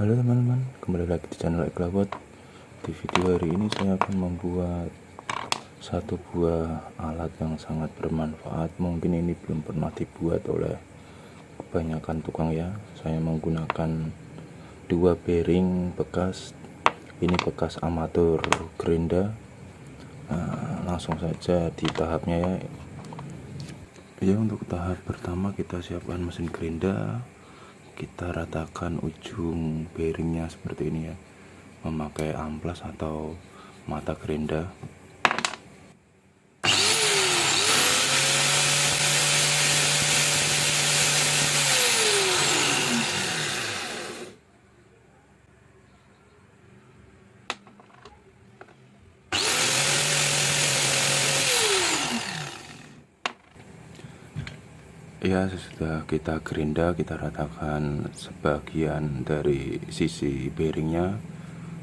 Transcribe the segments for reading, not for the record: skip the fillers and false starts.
Halo teman-teman, kembali lagi di channel Eklabot. Di video hari ini saya akan membuat satu buah alat yang sangat bermanfaat. Mungkin ini belum pernah dibuat oleh kebanyakan tukang ya. Saya menggunakan dua bearing bekas. Ini bekas amatur gerinda. Langsung saja di tahapnya ya. Untuk tahap pertama kita siapkan mesin gerinda. Kita ratakan ujung bearingnya seperti ini ya, memakai amplas atau mata gerinda. Ya, sesudah kita gerinda, kita ratakan sebagian dari sisi bearingnya.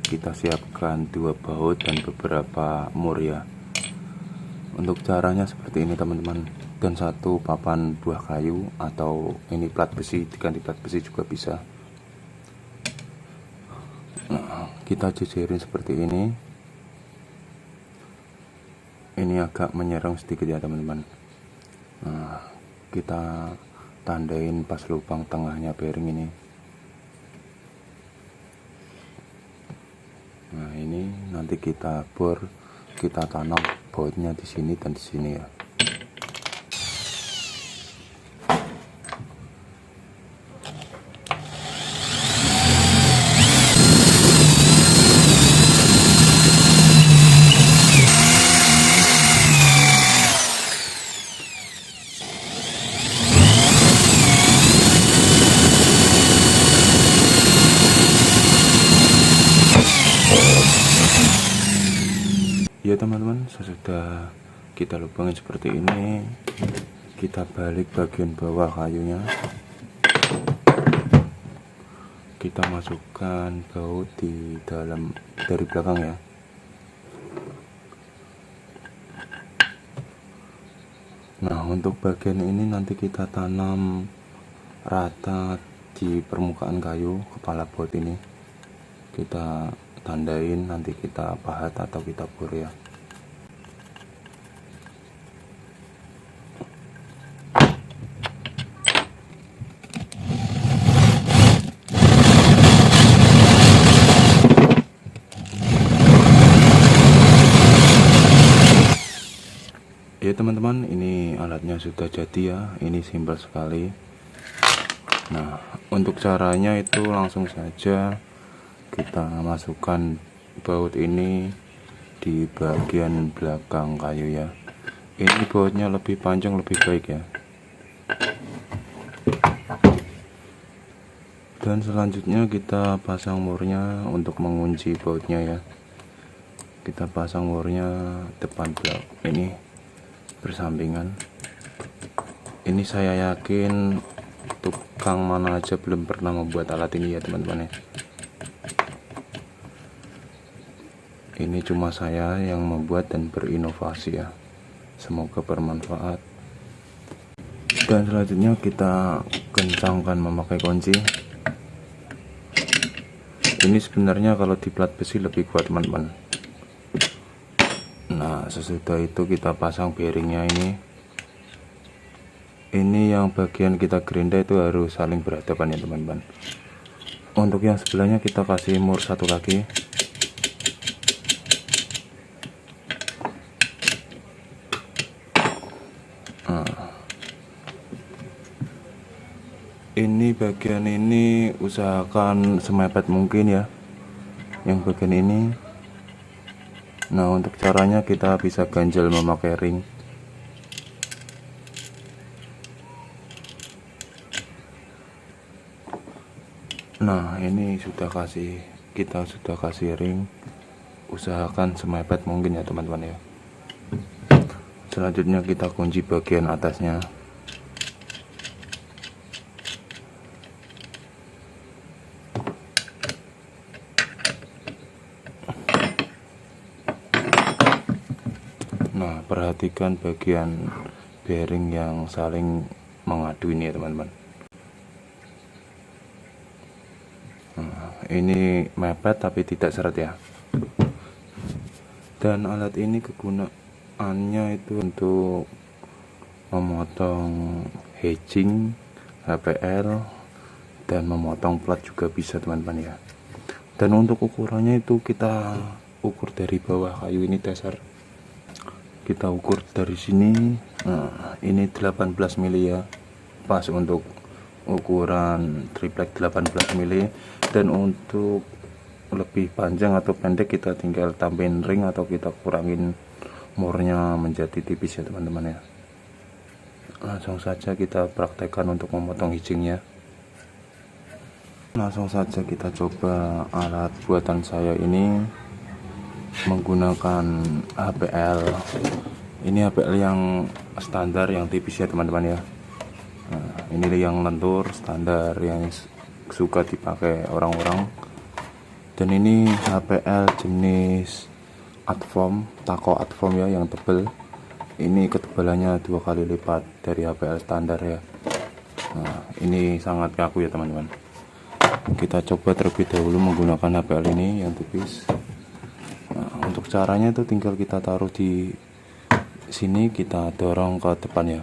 Kita siapkan dua baut dan beberapa mur ya. Untuk caranya seperti ini teman-teman. Dan satu papan buah kayu atau ini plat besi, diganti plat besi juga bisa. Nah, kita jejerin seperti ini. Ini agak menyerang sedikit ya teman-teman. Nah, kita tandain pas lubang tengahnya bearing ini. Nah, ini nanti kita bor, kita tanam bautnya di sini dan di sini ya. Ya teman-teman, sesudah kita lubangin seperti ini, kita balik bagian bawah kayunya. Kita masukkan baut di dalam dari belakang ya. Nah, untuk bagian ini nanti kita tanam rata di permukaan kayu kepala baut ini. Kita tandain, nanti kita pahat atau kita bor ya. Ya teman-teman, ini alatnya sudah jadi ya. Ini simpel sekali. Nah, untuk caranya itu langsung saja kita masukkan baut ini di bagian belakang kayu ya. Ini bautnya lebih panjang lebih baik ya. Dan selanjutnya kita pasang murnya untuk mengunci bautnya ya. Kita pasang murnya depan belakang ini bersampingan. Ini saya yakin tukang mana aja belum pernah membuat alat ini ya teman-teman ya. Ini cuma saya yang membuat dan berinovasi ya. Semoga bermanfaat. Dan selanjutnya kita kencangkan memakai kunci. Ini sebenarnya kalau di plat besi lebih kuat teman-teman. Nah, sesudah itu kita pasang bearingnya ini. Ini yang bagian kita gerinda itu harus saling berhadapan ya teman-teman. Untuk yang sebelahnya kita kasih mur satu lagi. Ini bagian ini usahakan semepet mungkin ya, yang bagian ini. Nah, untuk caranya kita bisa ganjel memakai ring. Nah, ini kita sudah kasih ring. Usahakan semepet mungkin ya teman-teman ya. Selanjutnya kita kunci bagian atasnya. Nah, perhatikan bagian bearing yang saling mengadu ini ya teman-teman. Nah, ini mepet tapi tidak seret ya. Dan alat ini kegunaannya itu untuk memotong hedging, HPL, dan memotong plat juga bisa teman-teman ya. Dan untuk ukurannya itu kita ukur dari bawah kayu ini dasar, kita ukur dari sini. Nah, ini 18 mili ya, pas untuk ukuran triplek 18 mili. Dan untuk lebih panjang atau pendek kita tinggal tambahin ring atau kita kurangin murnya menjadi tipis ya teman-teman ya. Langsung saja kita praktekkan untuk memotong hijingnya. Langsung saja kita coba alat buatan saya ini menggunakan HPL. Ini HPL yang standar, yang tipis ya teman-teman ya. Nah, ini yang lentur standar yang suka dipakai orang-orang. Dan ini HPL jenis Adform, Taco Adform ya, yang tebal. Ini ketebalannya 2 kali lipat dari HPL standar ya. Nah, ini sangat kaku ya teman-teman. Kita coba terlebih dahulu menggunakan HPL ini yang tipis. Nah, untuk caranya itu tinggal kita taruh di sini, kita dorong ke depan ya.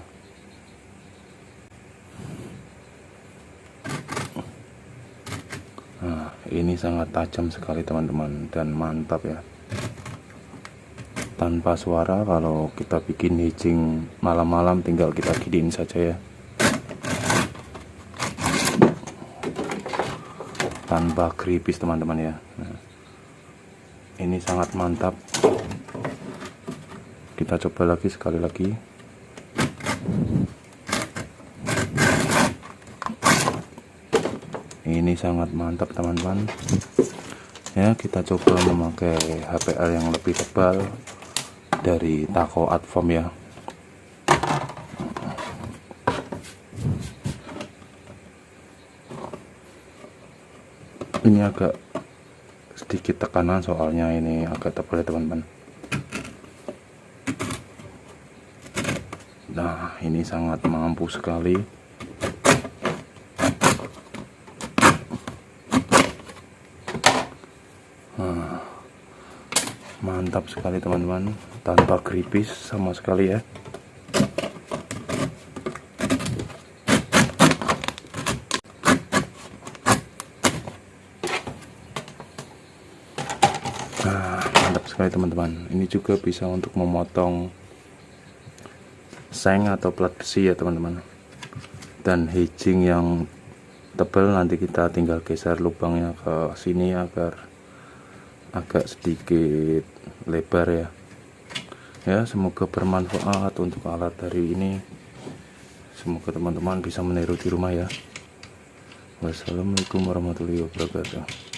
Nah, ini sangat tajam sekali teman-teman dan mantap ya. Tanpa suara, kalau kita bikin hedging malam-malam tinggal kita gidein saja ya. Tanpa keripis teman-teman ya. Nah, ini sangat mantap. Kita coba lagi sekali lagi. Ini sangat mantap teman-teman ya. Kita coba memakai HPL yang lebih tebal dari Taco Adform ya. Ini agak sedikit tekanan soalnya ini agak tebal ya teman-teman. Nah, ini sangat mampu sekali. Nah, mantap sekali teman-teman, tanpa keripis sama sekali ya. Nah, mantap sekali teman-teman. Ini juga bisa untuk memotong seng atau plat besi ya teman-teman. Dan hedging yang tebal nanti kita tinggal geser lubangnya ke sini agar agak sedikit lebar ya. Ya, semoga bermanfaat untuk alat hari ini. Semoga teman-teman bisa meniru di rumah ya. Wassalamualaikum warahmatullahi wabarakatuh.